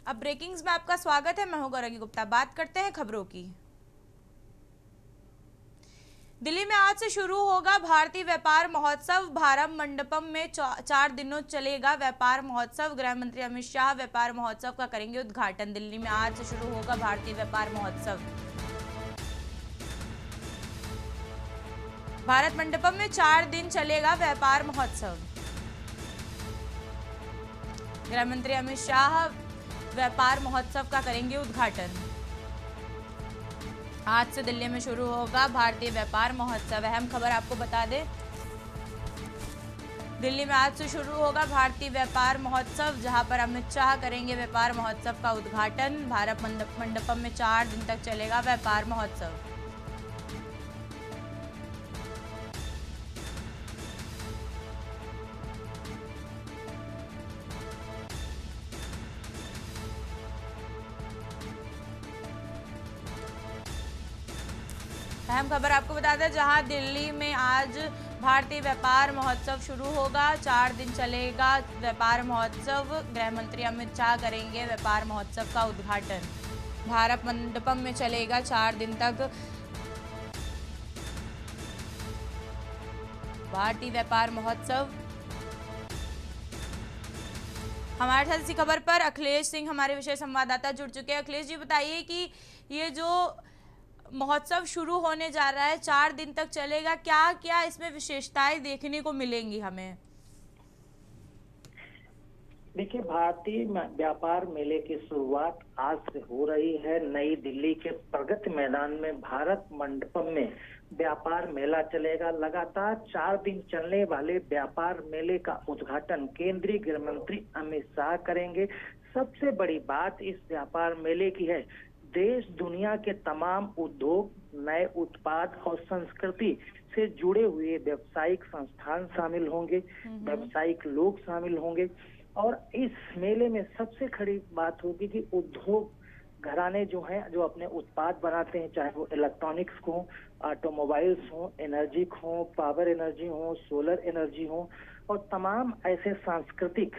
अब ब्रेकिंग्स में आपका स्वागत है। मैं हूं गौरंगी गुप्ता। बात करते हैं खबरों की। दिल्ली में आज से शुरू होगा भारतीय व्यापार महोत्सव। भारत मंडपम में 4 दिनों चलेगा व्यापार महोत्सव। गृह मंत्री अमित शाह व्यापार महोत्सव का करेंगे उद्घाटन। दिल्ली में आज से शुरू होगा भारतीय व्यापार महोत्सव। भारत मंडपम में 4 दिन चलेगा व्यापार महोत्सव। गृह मंत्री अमित शाह व्यापार महोत्सव का करेंगे उद्घाटन। आज से दिल्ली में शुरू होगा भारतीय व्यापार महोत्सव। अहम खबर आपको बता दें, दिल्ली में आज से शुरू होगा भारतीय व्यापार महोत्सव, जहां पर अमित शाह करेंगे व्यापार महोत्सव का उद्घाटन। भारत मंडपम में 4 दिन तक चलेगा व्यापार महोत्सव। अहम खबर आपको बता दें, जहां दिल्ली में आज भारतीय व्यापार महोत्सव शुरू होगा। 4 दिन चलेगा व्यापार महोत्सव। गृह मंत्री अमित शाह करेंगे व्यापार महोत्सव का उद्घाटन। भारत मंडपम में चलेगा 4 दिन तक भारतीय व्यापार महोत्सव। हमारे साथ इसी खबर पर अखिलेश सिंह हमारे विशेष संवाददाता जुड़ चुके हैं। अखिलेश जी, बताइए कि ये जो महोत्सव शुरू होने जा रहा है 4 दिन तक चलेगा, क्या क्या इसमें विशेषताएं देखने को मिलेंगी हमें? देखिए, भारतीय व्यापार मेले की शुरुआत आज से हो रही है। नई दिल्ली के प्रगति मैदान में भारत मंडपम में व्यापार मेला चलेगा। लगातार 4 दिन चलने वाले व्यापार मेले का उद्घाटन केंद्रीय गृह मंत्री अमित शाह करेंगे। सबसे बड़ी बात इस व्यापार मेले की है, देश दुनिया के तमाम उद्योग, नए उत्पाद और संस्कृति से जुड़े हुए व्यावसायिक संस्थान शामिल होंगे, व्यावसायिक लोग शामिल होंगे। और इस मेले में सबसे खड़ी बात होगी कि उद्योग घराने जो हैं, जो अपने उत्पाद बनाते हैं, चाहे वो इलेक्ट्रॉनिक्स हो, ऑटोमोबाइल्स हो, एनर्जी हो, पावर एनर्जी हो, सोलर एनर्जी हो, और तमाम ऐसे सांस्कृतिक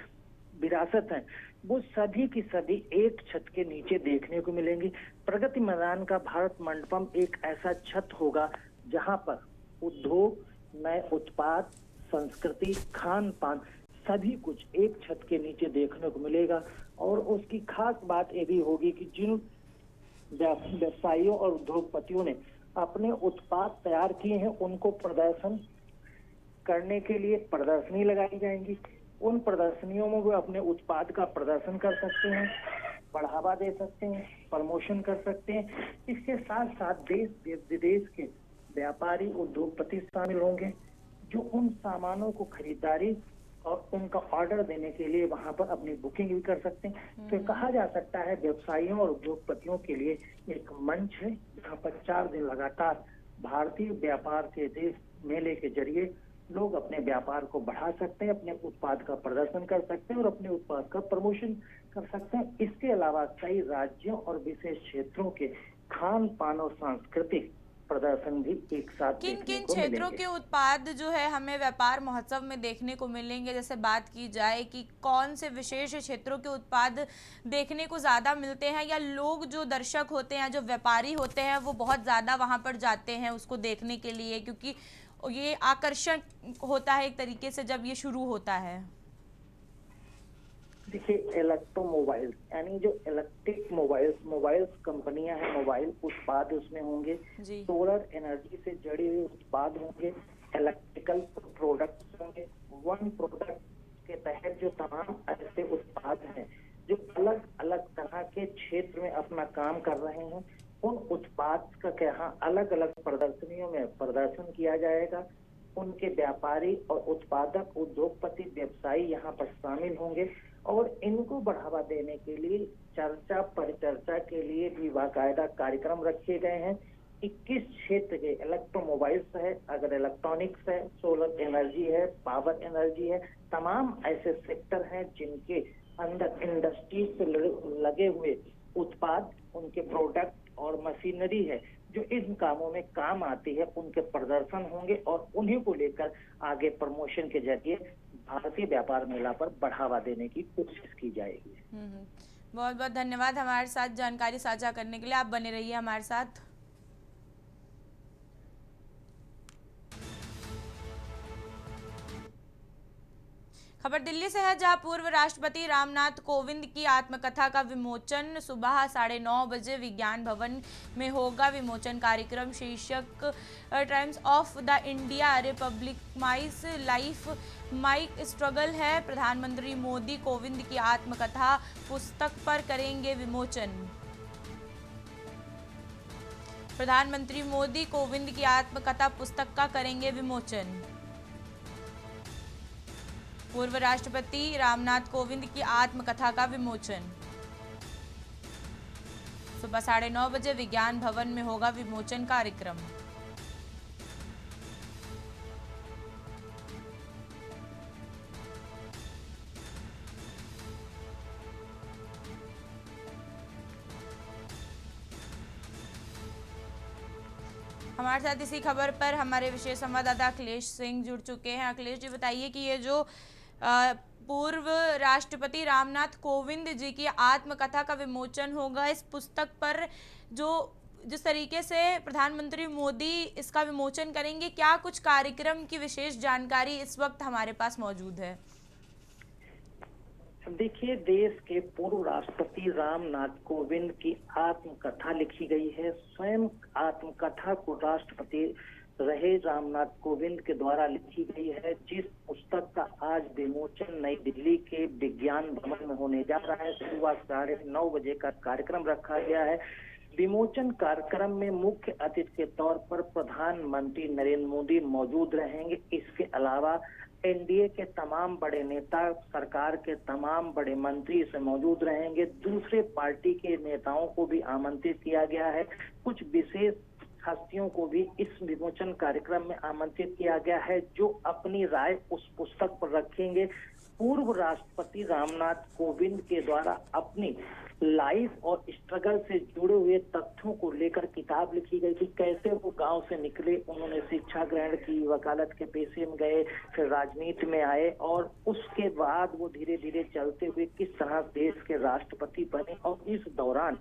विरासत हैं, वो सभी की सभी एक छत के नीचे देखने को मिलेंगी। प्रगति मैदान का भारत मंडपम एक ऐसा छत होगा जहां पर उद्योग, नए उत्पाद, संस्कृति, खान पान सभी कुछ एक छत के नीचे देखने को मिलेगा। और उसकी खास बात ये भी होगी कि जिन व्यवसायियों और उद्योगपतियों ने अपने उत्पाद तैयार किए हैं, उनको प्रदर्शन करने के लिए प्रदर्शनी लगाई जाएंगी। उन प्रदर्शनियों में वो अपने उत्पाद का प्रदर्शन कर सकते हैं, बढ़ावा दे सकते हैं, प्रमोशन कर सकते हैं। इसके साथ साथ देश विदेश के व्यापारी उद्योगपति शामिल होंगे, जो उन सामानों को खरीदारी और उनका ऑर्डर देने के लिए वहां पर अपनी बुकिंग भी कर सकते हैं। तो कहा जा सकता है व्यवसायियों और उद्योगपतियों के लिए एक मंच है, जहां पर 4 दिन लगातार भारतीय व्यापार के देश मेले के जरिए लोग अपने व्यापार को बढ़ा सकते हैं, अपने उत्पाद का प्रदर्शन कर सकते हैं और अपने उत्पाद का प्रमोशन कर सकते हैं। इसके अलावा कई राज्यों और विशेष क्षेत्रों के खान पान और सांस्कृतिक प्रदर्शन भी एक साथ किन देखने किन को क्षेत्रों मिलेंगे। के उत्पाद जो है हमें व्यापार महोत्सव में देखने को मिलेंगे? जैसे बात की जाए कि कौन से विशेष क्षेत्रों के उत्पाद देखने को ज़्यादा मिलते हैं, या लोग जो दर्शक होते हैं, जो व्यापारी होते हैं, वो बहुत ज़्यादा वहाँ पर जाते हैं उसको देखने के लिए, क्योंकि ये आकर्षण होता है एक तरीके से जब ये शुरू होता है? देखिए, इलेक्ट्रोमोबाइल्स यानी जो इलेक्ट्रिक मोबाइल्स कंपनियां हैं, मोबाइल उत्पाद उसमें होंगे। जी। सोलर एनर्जी से जुड़े हुए उत्पाद होंगे, इलेक्ट्रिकल प्रोडक्ट्स होंगे। वन प्रोडक्ट के तहत जो तमाम ऐसे उत्पाद हैं जो अलग अलग तरह के क्षेत्र में अपना काम कर रहे हैं, उन उत्पाद का यहाँ अलग अलग प्रदर्शनियों में प्रदर्शन किया जाएगा। उनके व्यापारी और उत्पादक उद्योगपति व्यवसायी यहाँ पर शामिल होंगे और इनको बढ़ावा देने के लिए चर्चा परिचर्चा के लिए भी बाकायदा कार्यक्रम रखे गए हैं कि किस क्षेत्र के इलेक्ट्रोमोबाइल्स है, अगर इलेक्ट्रॉनिक्स है, सोलर एनर्जी है, पावर एनर्जी है, तमाम ऐसे सेक्टर हैं जिनके अंदर इंडस्ट्री से लगे हुए उत्पाद, उनके प्रोडक्ट और मशीनरी है जो इन कामों में काम आती है, उनके प्रदर्शन होंगे और उन्हीं को लेकर आगे प्रमोशन के जरिए भारतीय व्यापार मेला पर बढ़ावा देने की कोशिश की जाएगी। बहुत बहुत धन्यवाद हमारे साथ जानकारी साझा करने के लिए। आप बने रहिए हमारे साथ। खबर दिल्ली से है, जहां पूर्व राष्ट्रपति रामनाथ कोविंद की आत्मकथा का विमोचन सुबह 9:30 बजे विज्ञान भवन में होगा। विमोचन कार्यक्रम शीर्षक times of the India Republic my life my struggle है। प्रधानमंत्री मोदी कोविंद की आत्मकथा पुस्तक पर करेंगे विमोचन। प्रधानमंत्री मोदी कोविंद की आत्मकथा पुस्तक का करेंगे विमोचन। पूर्व राष्ट्रपति रामनाथ कोविंद की आत्मकथा का विमोचन सुबह 9:30 बजे विज्ञान भवन में होगा विमोचन कार्यक्रम। हमारे साथ इसी खबर पर हमारे विशेष संवाददाता अखिलेश सिंह जुड़ चुके हैं। अखिलेश जी, बताइए कि ये जो पूर्व राष्ट्रपति रामनाथ कोविंद जी की आत्मकथा का विमोचन होगा, इस पुस्तक पर जिस तरीके से प्रधानमंत्री मोदी इसका विमोचन करेंगे, क्या कुछ कार्यक्रम की विशेष जानकारी इस वक्त हमारे पास मौजूद है? देखिए, देश के पूर्व राष्ट्रपति रामनाथ कोविंद की आत्मकथा लिखी गई है। स्वयं आत्मकथा को राष्ट्रपति रहे रामनाथ कोविंद के द्वारा लिखी गई है, जिस पुस्तक का आज विमोचन नई दिल्ली के विज्ञान भवन में होने जा रहा है। सुबह 9:30 बजे का कार्यक्रम रखा गया है। विमोचन कार्यक्रम में मुख्य अतिथि के तौर पर प्रधानमंत्री नरेंद्र मोदी मौजूद रहेंगे। इसके अलावा एनडीए के तमाम बड़े नेता, सरकार के तमाम बड़े मंत्री इसमें मौजूद रहेंगे। दूसरे पार्टी के नेताओं को भी आमंत्रित किया गया है। कुछ विशेष हस्तियों को भी इस विमोचन कार्यक्रम में आमंत्रित किया गया है, जो अपनी राय उस पुस्तक पर रखेंगे। पूर्व राष्ट्रपति रामनाथ कोविंद के द्वारा अपनी लाइफ और स्ट्रगल से जुड़े हुए तथ्यों को लेकर किताब लिखी गई कि कैसे वो गांव से निकले, उन्होंने शिक्षा ग्रहण की, वकालत के पेशे में गए, फिर राजनीति में आए और उसके बाद वो धीरे धीरे चलते हुए किस तरह देश के राष्ट्रपति बने और इस दौरान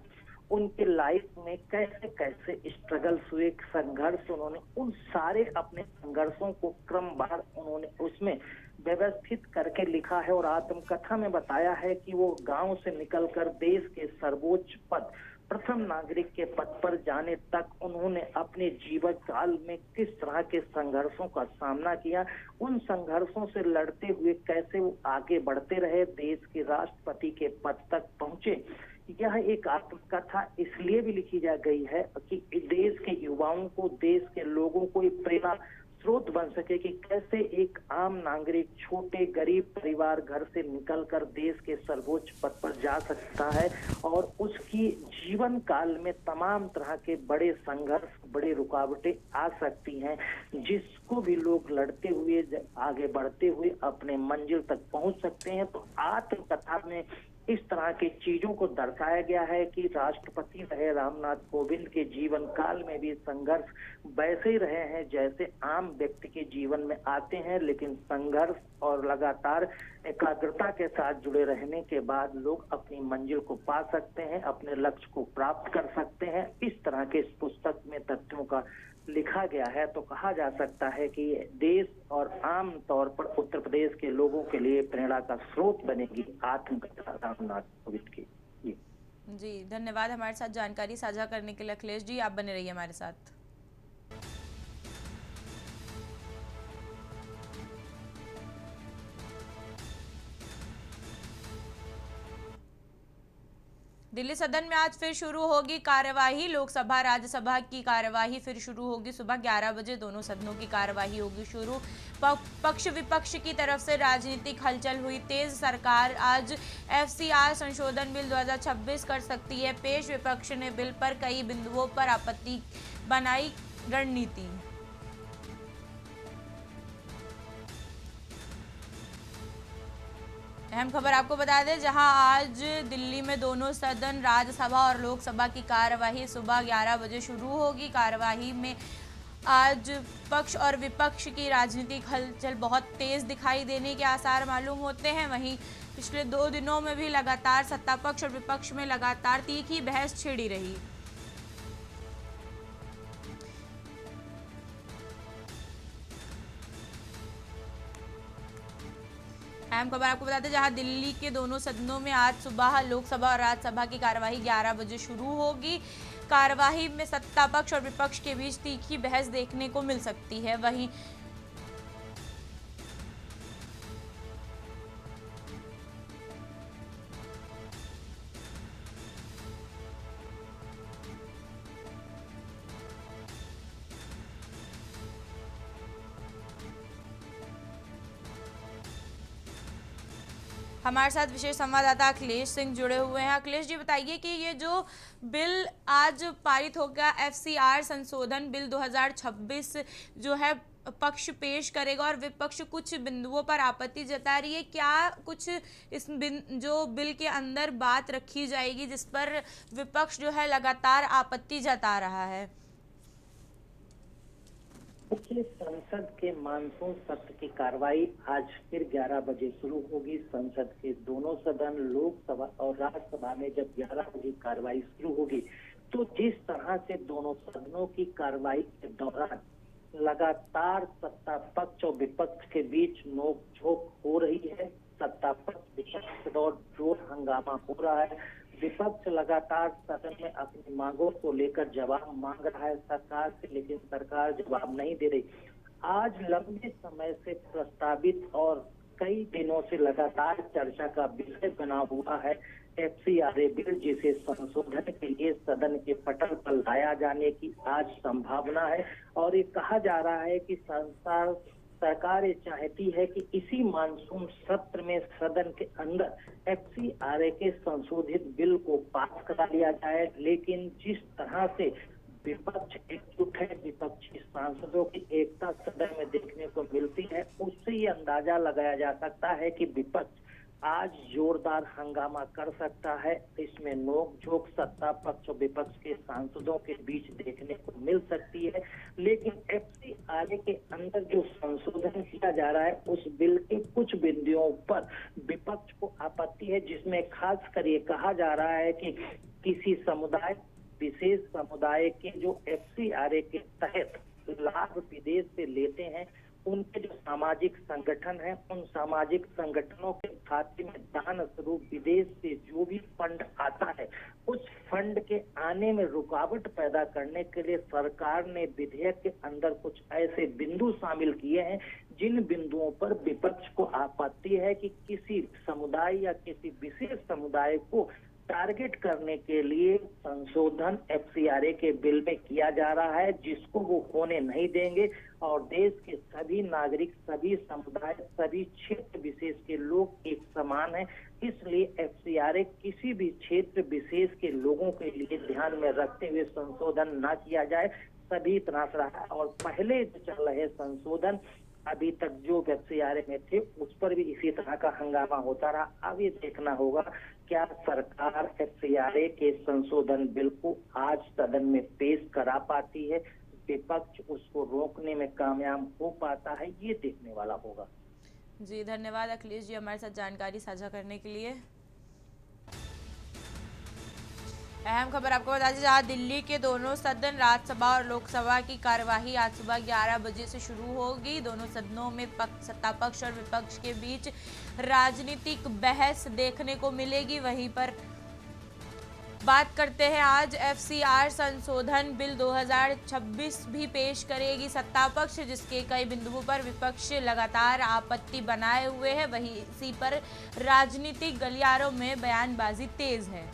उनके लाइफ में कैसे कैसे स्ट्रगल्स हुए, संघर्ष, उन्होंने उन सारे अपने संघर्षों को क्रमवार उन्होंने उसमें व्यवस्थित करके लिखा है। और आत्मकथा में बताया है कि वो गांव से निकलकर देश के सर्वोच्च पद, प्रथम नागरिक के पद पर जाने तक उन्होंने अपने जीवन काल में किस तरह के संघर्षों का सामना किया, उन संघर्षों से लड़ते हुए कैसे वो आगे बढ़ते रहे, देश के राष्ट्रपति के पद तक पहुंचे। यह एक आत्मकथा इसलिए भी लिखी जा गई है कि देश के युवाओं को, देश के लोगों को एक प्रेरणा स्रोत बन सके कि कैसे एक आम नागरिक छोटे गरीब परिवार घर से निकलकर देश के सर्वोच्च पद पर जा सकता है और उसकी जीवन काल में तमाम तरह के बड़े संघर्ष, बड़ी रुकावटें आ सकती हैं, जिसको भी लोग लड़ते हुए आगे बढ़ते हुए अपने मंजिल तक पहुंच सकते हैं। तो आत्मकथा में इस तरह की चीजों को दर्शाया गया है कि राष्ट्रपति रहे रामनाथ कोविंद के जीवन काल में भी संघर्ष वैसे ही रहे हैं जैसे आम व्यक्ति के जीवन में आते हैं, लेकिन संघर्ष और लगातार एकाग्रता के साथ जुड़े रहने के बाद लोग अपनी मंजिल को पा सकते हैं, अपने लक्ष्य को प्राप्त कर सकते हैं। इस तरह के इस पुस्तक में तथ्यों का लिखा गया है। तो कहा जा सकता है कि देश और आम तौर पर उत्तर प्रदेश के लोगों के लिए प्रेरणा का स्रोत बनेगी आत्मकथा रामनाथ कोविंद की। जी धन्यवाद हमारे साथ जानकारी साझा करने के लिए अखिलेश जी, आप बने रहिए हमारे साथ। दिल्ली सदन में आज फिर शुरू होगी कार्यवाही। लोकसभा राज्यसभा की कार्यवाही फिर शुरू होगी। सुबह 11 बजे दोनों सदनों की कार्यवाही होगी शुरू। पक्ष विपक्ष की तरफ से राजनीतिक हलचल हुई तेज। सरकार आज एफसीआर संशोधन बिल 2026 कर सकती है पेश। विपक्ष ने बिल पर कई बिंदुओं पर आपत्ति बनाई रणनीति। अहम खबर आपको बता दें, जहां आज दिल्ली में दोनों सदन राज्यसभा और लोकसभा की कार्यवाही सुबह 11 बजे शुरू होगी। कार्यवाही में आज पक्ष और विपक्ष की राजनीतिक हलचल बहुत तेज दिखाई देने के आसार मालूम होते हैं। वहीं पिछले 2 दिनों में भी लगातार सत्ता पक्ष और विपक्ष में लगातार तीखी बहस छिड़ी रही। अहम खबर आपको बताते हैं, जहां दिल्ली के दोनों सदनों में आज सुबह लोकसभा और राज्यसभा की कार्यवाही 11 बजे शुरू होगी। कार्यवाही में सत्ता पक्ष और विपक्ष के बीच तीखी बहस देखने को मिल सकती है। वहीं हमारे साथ विशेष संवाददाता अखिलेश सिंह जुड़े हुए हैं। अखिलेश जी, बताइए कि ये जो बिल आज पारित हो गया, एफसीआर संशोधन बिल 2026 जो है पक्ष पेश करेगा और विपक्ष कुछ बिंदुओं पर आपत्ति जता रही है। क्या कुछ इस जो बिल के अंदर बात रखी जाएगी जिस पर विपक्ष जो है लगातार आपत्ति जता रहा है? देखिए, संसद के मानसून सत्र की कार्रवाई आज फिर 11 बजे शुरू होगी। संसद के दोनों सदन, लोकसभा और राज्यसभा में जब 11 बजे कार्रवाई शुरू होगी, तो जिस तरह से दोनों सदनों की कार्रवाई के दौरान लगातार सत्ता पक्ष और विपक्ष के बीच नोक-झोंक हो रही है, सत्ता पक्ष विपक्ष और जोर हंगामा हो रहा है। विपक्ष लगातार सदन में अपनी मांगों को लेकर जवाब मांग रहा है सरकार से, लेकिन सरकार जवाब नहीं दे रही। आज लंबे समय से प्रस्तावित और कई दिनों से लगातार चर्चा का विषय बना हुआ है एफसीआरए बिल, जिसे संशोधन के लिए सदन के पटल पर लाया जाने की आज संभावना है। और ये कहा जा रहा है कि सरकार ये चाहती है कि इसी मानसून सत्र में सदन के अंदर एफसीआरए के संशोधित बिल को पास करा लिया जाए। लेकिन जिस तरह से विपक्ष एकजुट है, विपक्षी सांसदों की एकता सदन में देखने को मिलती है, उससे ये अंदाजा लगाया जा सकता है कि विपक्ष आज जोरदार हंगामा कर सकता है। इसमें नोक-झोंक सत्ता पक्ष और विपक्ष के सांसदों के बीच देखने को मिल सकती है। लेकिन एफसीआरए के अंदर जो संशोधन किया जा रहा है, उस बिल के कुछ बिंदुओं पर विपक्ष को आपत्ति है, जिसमें खास कर ये कहा जा रहा है कि किसी समुदाय, विशेष समुदाय के जो एफसीआरए के तहत लाभ विदेश से लेते हैं, उनके जो सामाजिक संगठन हैं, उन सामाजिक संगठनों के खाते में दान स्वरूप विदेश से जो भी फंड आता है, उस फंड के आने में रुकावट पैदा करने के लिए सरकार ने विधेयक के अंदर कुछ ऐसे बिंदु शामिल किए हैं जिन बिंदुओं पर विपक्ष को आपत्ति है कि किसी समुदाय या किसी विशेष समुदाय को टारगेट करने के लिए संशोधन एफसीआरए के बिल में किया जा रहा है, जिसको वो होने नहीं देंगे। और देश के सभी नागरिक, सभी समुदाय, सभी क्षेत्र विशेष के लोग एक समान हैं, इसलिए एफसीआरए किसी भी क्षेत्र विशेष के लोगों के लिए ध्यान में रखते हुए संशोधन न किया जाए, सभी तरह से रहा। और पहले जो चल रहे संशोधन अभी तक जो एफसीआरए में थे, उस पर भी इसी तरह का हंगामा होता रहा। अब ये देखना होगा क्या सरकार एफसीआरए के संशोधन बिल को आज सदन में पेश करा पाती है, विपक्ष उसको रोकने में कामयाब हो पाता है, ये देखने वाला होगा। जी धन्यवाद अखिलेश जी, हमारे साथ जानकारी साझा करने के लिए। अहम खबर आपको बता दें, जहां दिल्ली के दोनों सदन राज्यसभा और लोकसभा की कार्यवाही आज सुबह 11 बजे से शुरू होगी। दोनों सदनों में सत्ता पक्ष और विपक्ष के बीच राजनीतिक बहस देखने को मिलेगी। वहीं पर बात करते हैं, आज एफसीआर संशोधन बिल 2026 भी पेश करेगी सत्ता पक्ष, जिसके कई बिंदुओं पर विपक्ष लगातार आपत्ति बनाए हुए है। वहीं इसी पर राजनीतिक गलियारों में बयानबाजी तेज है।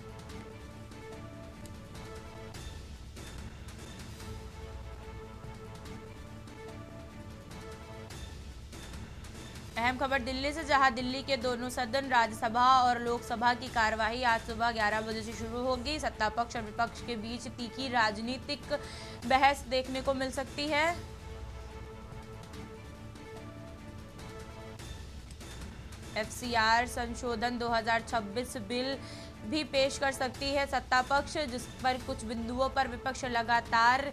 अहम खबर दिल्ली से, जहां दिल्ली के दोनों सदन राज्यसभा और लोकसभा की कार्यवाही आज सुबह 11 बजे से शुरू होगी। सत्ता पक्ष और विपक्ष के बीच तीखी राजनीतिक बहस देखने को मिल सकती है। एफसीआर संशोधन 2026 बिल भी पेश कर सकती है सत्ता पक्ष, जिस पर कुछ बिंदुओं पर विपक्ष लगातार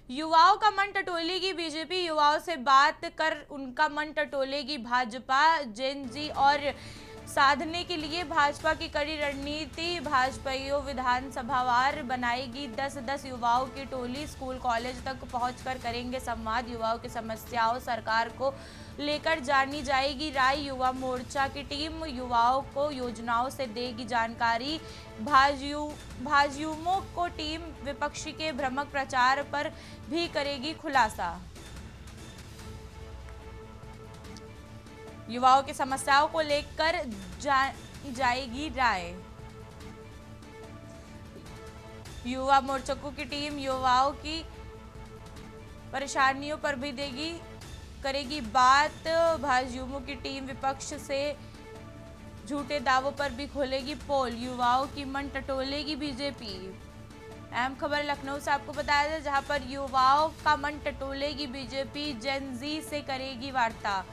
युवाओं का मन टटोलेगी बीजेपी, युवाओं से बात कर उनका मन टटोलेगी भाजपा। जेन जी और साधने के लिए भाजपा की कड़ी रणनीति, भाजपाइयों विधानसभावार बनाएगी 10-10 युवाओं की टोली, स्कूल कॉलेज तक पहुंचकर करेंगे संवाद, युवाओं की समस्याओं सरकार को लेकर जानी जाएगी राय, युवा मोर्चा की टीम युवाओं को योजनाओं से देगी जानकारी, भाजयुमो को टीम विपक्षी के भ्रामक प्रचार पर भी करेगी खुलासा, युवाओं की समस्याओं को लेकर जाएगी राय, युवा मोर्चकों की टीम युवाओं की परेशानियों पर भी करेगी बात, भाजयुमो की टीम विपक्ष से झूठे दावों पर भी खोलेगी पोल, युवाओं की मन टटोलेगी बीजेपी। अहम खबर लखनऊ से आपको बताया जाए, जहां पर युवाओं का मन टटोलेगी बीजेपी, जेन जी से करेगी वार्ता।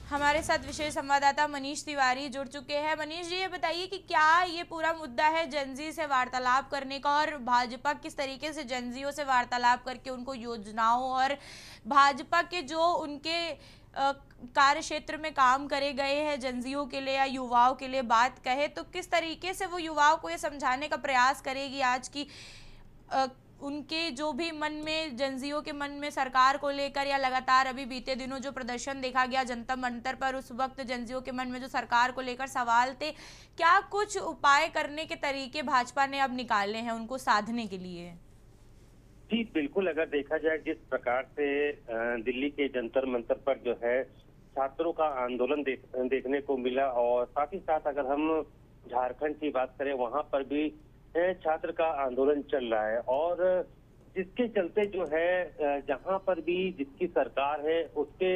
हमारे साथ विशेष संवाददाता मनीष तिवारी जुड़ चुके हैं। मनीष जी, ये बताइए कि क्या ये पूरा मुद्दा है जेनजी से वार्तालाप करने का, और भाजपा किस तरीके से जेनजियों से वार्तालाप करके उनको योजनाओं और भाजपा के जो उनके कार्य क्षेत्र में काम करे गए हैं जेनजियों के लिए या युवाओं के लिए बात कहे, तो किस तरीके से वो युवाओं को ये समझाने का प्रयास करेगी आज की उनके जो भी मन में जेनजियों के मन में सरकार को लेकर, या लगातार अभी बीते दिनों जो प्रदर्शन देखा गया जनता मंतर पर, उस वक्त जेनजियों के मन में जो सरकार को लेकर सवाल थे, क्या कुछ उपाय करने के तरीके भाजपा ने अब निकाले हैं उनको साधने के लिए? जी बिल्कुल, अगर देखा जाए जिस प्रकार से दिल्ली के जंतर मंतर पर जो है छात्रों का आंदोलन देखने को मिला, और साथ ही साथ अगर हम झारखंड की बात करें वहां पर भी छात्र का आंदोलन चल रहा है, और जिसके चलते जो है जहां पर भी जिसकी सरकार है उसके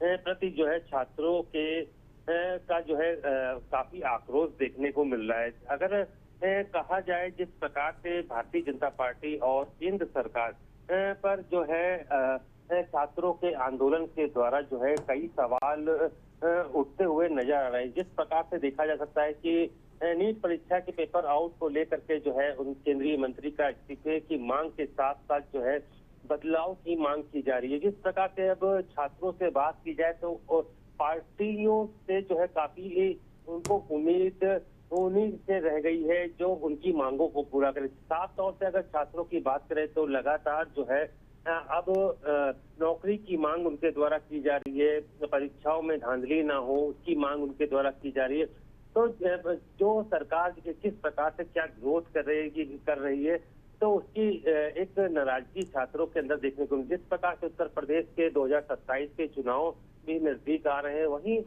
प्रति जो है छात्रों के का जो है काफी आक्रोश देखने को मिल रहा है। अगर कहा जाए जिस प्रकार से भारतीय जनता पार्टी और केंद्र सरकार पर जो है छात्रों के आंदोलन के द्वारा जो है कई सवाल उठते हुए नजर आ रहे हैं। जिस प्रकार से देखा जा सकता है कि नीट परीक्षा के पेपर आउट को लेकर के जो है उन केंद्रीय मंत्री का इस्तीफे की मांग के साथ साथ जो है बदलाव की मांग की जा रही है। जिस प्रकार से अब छात्रों से बात की जाए तो पार्टियों से जो है काफी उनको उम्मीद से रह गई है जो उनकी मांगों को पूरा करे। साफ तौर से अगर छात्रों की बात करें तो लगातार जो है अब नौकरी की मांग उनके द्वारा की जा रही है, परीक्षाओं में धांधली ना हो उसकी मांग उनके द्वारा की जा रही है। तो जो सरकार किस प्रकार से क्या ग्रोथ कर रही है तो उसकी एक नाराजगी छात्रों के अंदर देखने को मिली। जिस प्रकार से उत्तर प्रदेश के 2027 के चुनाव भी नजदीक आ रहे हैं, वहीं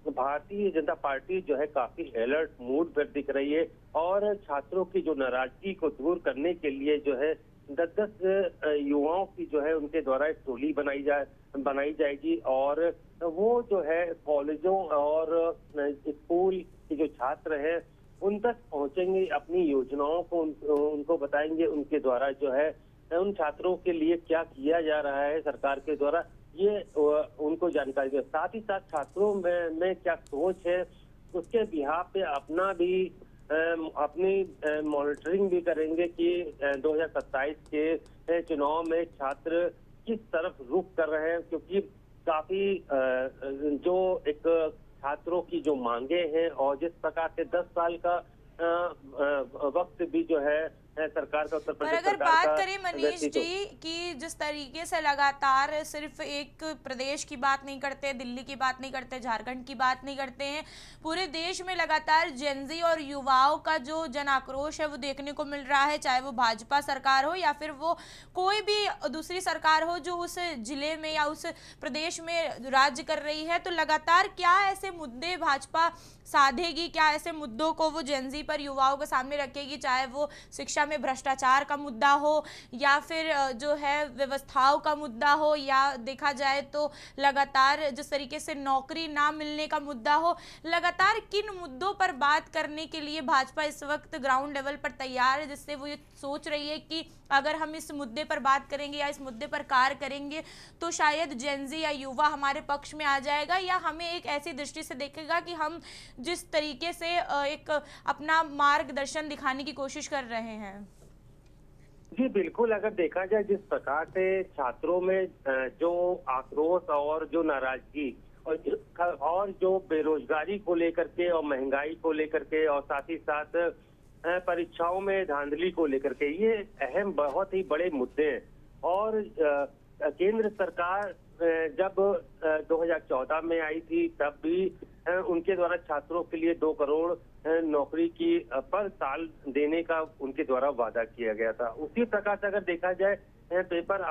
भारतीय जनता पार्टी जो है काफी अलर्ट मूड पर दिख रही है, और छात्रों की जो नाराजगी को दूर करने के लिए जो है 10-10 युवाओं की जो है उनके द्वारा एक टोली बनाई जाएगी, और वो जो है कॉलेजों और स्कूल के जो छात्र हैं उन तक पहुंचेंगे, अपनी योजनाओं को उनको बताएंगे, उनके द्वारा जो है उन छात्रों के लिए क्या किया जा रहा है सरकार के द्वारा ये उनको जानकारी दे। साथ ही साथ छात्रों में क्या सोच है उसके बिहाफ पे अपनी मॉनिटरिंग भी करेंगे कि 2027 के चुनाव में छात्र किस तरफ रुख कर रहे हैं, क्योंकि काफी जो एक छात्रों की जो मांगे हैं और जिस प्रकार से 10 साल का वक्त भी जो है सरकार का उत्तर प्रदेश पर अगर बात करें मनीष जी कि जिस तरीके से लगातार सिर्फ एक प्रदेश की बात नहीं करते, दिल्ली की बात नहीं करते, झारखंड की बात नहीं करते हैं, पूरे देश में लगातार जेनजी और युवाओं का जो जन आक्रोश है वो देखने को मिल रहा है, चाहे वो भाजपा सरकार हो या फिर वो कोई भी दूसरी सरकार हो जो उस जिले में या उस प्रदेश में राज्य कर रही है। तो लगातार क्या ऐसे मुद्दे भाजपा साधेगी, क्या ऐसे मुद्दों को वो जेनजी पर युवाओं के सामने रखेगी, चाहे वो शिक्षा में भ्रष्टाचार का मुद्दा हो या फिर जो है व्यवस्थाओं का मुद्दा हो, या देखा जाए तो लगातार जिस तरीके से नौकरी ना मिलने का मुद्दा हो, लगातार किन मुद्दों पर बात करने के लिए भाजपा इस वक्त ग्राउंड लेवल पर तैयार है, जिससे वो ये सोच रही है कि अगर हम इस मुद्दे पर बात करेंगे या इस मुद्दे पर कार्य करेंगे तो शायद जेनजी या युवा हमारे पक्ष में आ जाएगा, या हमें एक ऐसी दृष्टि से देखेगा कि हम जिस तरीके से एक अपना मार्गदर्शन दिखाने की कोशिश कर रहे हैं। जी बिल्कुल, अगर देखा जाए जिस प्रकार से छात्रों में जो आक्रोश और जो नाराजगी और जो बेरोजगारी को लेकर के और महंगाई को लेकर के और साथ ही साथ परीक्षाओं में धांधली को लेकर के, ये अहम बहुत ही बड़े मुद्दे हैं। और केंद्र सरकार जब 2014 में आई थी तब भी उनके द्वारा छात्रों के लिए 2 करोड़ नौकरी की पर साल देने का उनके द्वारा वादा किया गया था। उसी प्रकार से अगर देखा जाए पेपर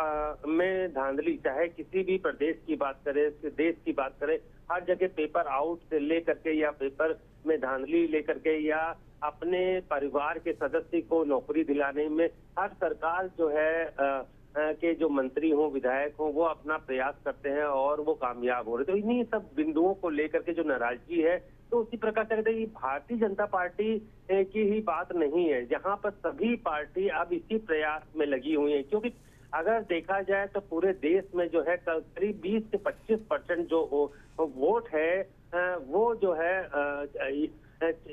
में धांधली, चाहे किसी भी प्रदेश की बात करें, देश की बात करें, हर जगह पेपर आउट से लेकर के या पेपर में धांधली लेकर के या अपने परिवार के सदस्य को नौकरी दिलाने में हर सरकार जो है के जो मंत्री हों, विधायक हों, वो अपना प्रयास करते हैं और वो कामयाब हो रहे। तो इन्हीं सब बिंदुओं को लेकर के जो नाराजगी है, तो उसी प्रकार से कहते हैं ये भारतीय जनता पार्टी की ही बात नहीं है, जहां पर सभी पार्टी अब इसी प्रयास में लगी हुई है। क्योंकि अगर देखा जाए तो पूरे देश में जो है करीब 20 से 25% जो वोट है वो जो है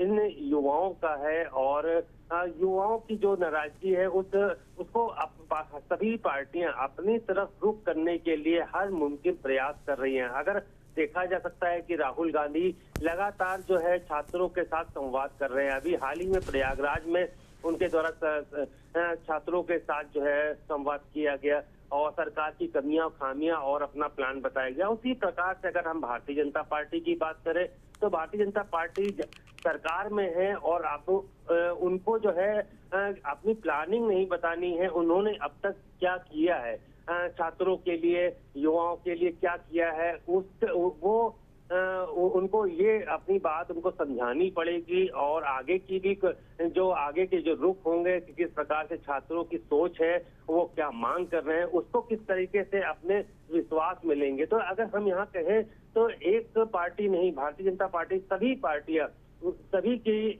इन युवाओं का है। और युवाओं की जो नाराजगी है उसको सभी पार्टियां अपनी तरफ रुख करने के लिए हर मुमकिन प्रयास कर रही हैं। अगर देखा जा सकता है कि राहुल गांधी लगातार जो है छात्रों के साथ संवाद कर रहे हैं। अभी हाल ही में प्रयागराज में उनके द्वारा छात्रों के साथ जो है संवाद किया गया और सरकार की कमियां खामियां और अपना प्लान बताया गया। उसी प्रकार से अगर हम भारतीय जनता पार्टी की बात करें तो भारतीय जनता पार्टी सरकार में है और आप उनको जो है अपनी प्लानिंग नहीं बतानी है, उन्होंने अब तक क्या किया है छात्रों के लिए, युवाओं के लिए क्या किया है, उनको ये अपनी बात उनको समझानी पड़ेगी। और आगे की भी जो आगे के जो रुख होंगे, किस प्रकार से छात्रों की सोच है, वो क्या मांग कर रहे हैं, उसको किस तरीके से अपने विश्वास में लेंगे। तो अगर हम यहाँ कहें तो एक पार्टी नहीं, भारतीय जनता पार्टी सभी पार्टियां सभी की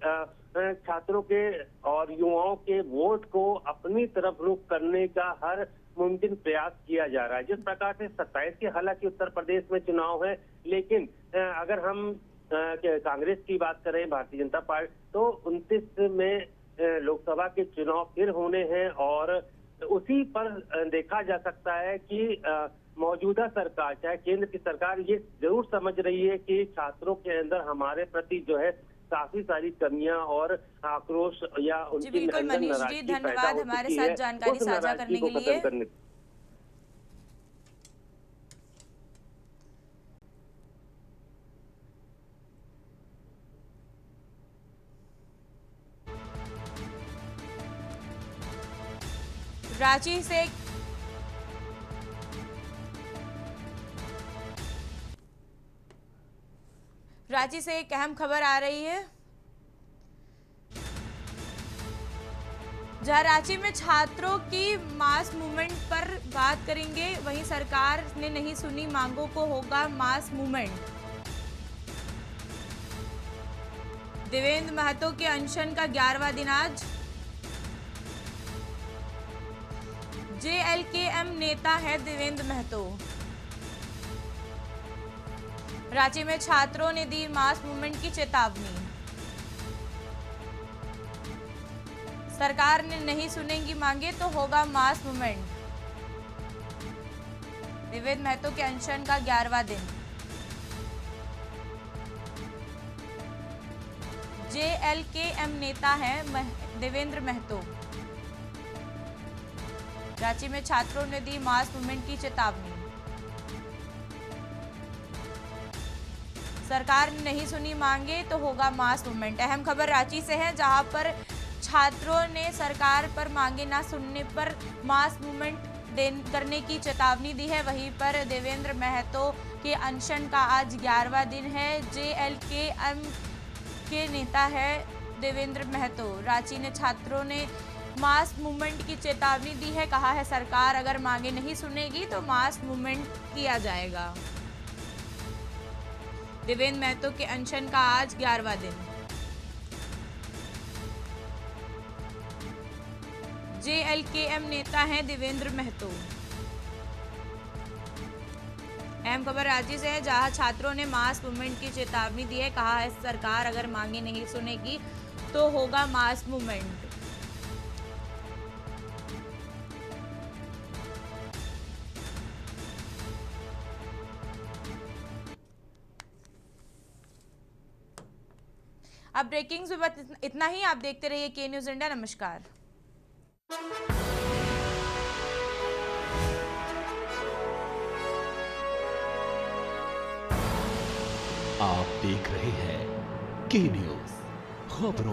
छात्रों के और युवाओं के वोट को अपनी तरफ रुख करने का हर मुमकिन प्रयास किया जा रहा है। जिस प्रकार से 27 के हालांकि उत्तर प्रदेश में चुनाव है, लेकिन अगर हम कांग्रेस की बात करें, भारतीय जनता पार्टी, तो 29 में लोकसभा के चुनाव फिर होने हैं। और उसी पर देखा जा सकता है कि मौजूदा सरकार, चाहे केंद्र की सरकार, ये जरूर समझ रही है कि छात्रों के अंदर हमारे प्रति जो है काफी सारी कमियां और आक्रोश या उनकी बिल्कुल मनीष जी, धन्यवाद हमारे साथ जानकारी साझा करने के लिए। रांची से एक अहम खबर आ रही है, जहां रांची में छात्रों की मास मूवमेंट पर बात करेंगे। वहीं सरकार ने नहीं सुनी मांगों को, होगा मास मूवमेंट। देवेंद्र महतो के अनशन का 11वां दिन आज। JLKM नेता है देवेंद्र महतो। रांची में छात्रों ने दी मास मूवमेंट की चेतावनी। सरकार ने नहीं सुनेगी मांगे तो होगा मास मूवमेंट। देवेंद्र महतो के अनशन का 11वां दिन। JLKM नेता है देवेंद्र महतो। रांची में छात्रों ने दी मास मूवमेंट की चेतावनी। सरकार ने नहीं सुनी मांगे तो होगा मास मूवमेंट। अहम खबर रांची से है, जहां पर छात्रों ने सरकार पर मांगे ना सुनने पर मास मूवमेंट करने की चेतावनी दी है। वहीं पर देवेंद्र महतो के अनशन का आज 11वां दिन है। JLKM के नेता है देवेंद्र महतो। रांची में छात्रों ने मास मूवमेंट की चेतावनी दी है। कहा है सरकार अगर मांगे नहीं सुनेगी तो मास मूवमेंट किया जाएगा। देवेंद्र महतो के अनशन का आज 11वां दिन। JLKM नेता हैं देवेंद्र महतो। अहम खबर रांची से है, जहां छात्रों ने मास मूवमेंट की चेतावनी दी है। कहा है सरकार अगर मांगे नहीं सुनेगी तो होगा मास मूवमेंट। अब ब्रेकिंग्स में बस इतना ही। आप देखते रहिए के न्यूज़ इंडिया। नमस्कार। आप देख रहे हैं के न्यूज़, खबरों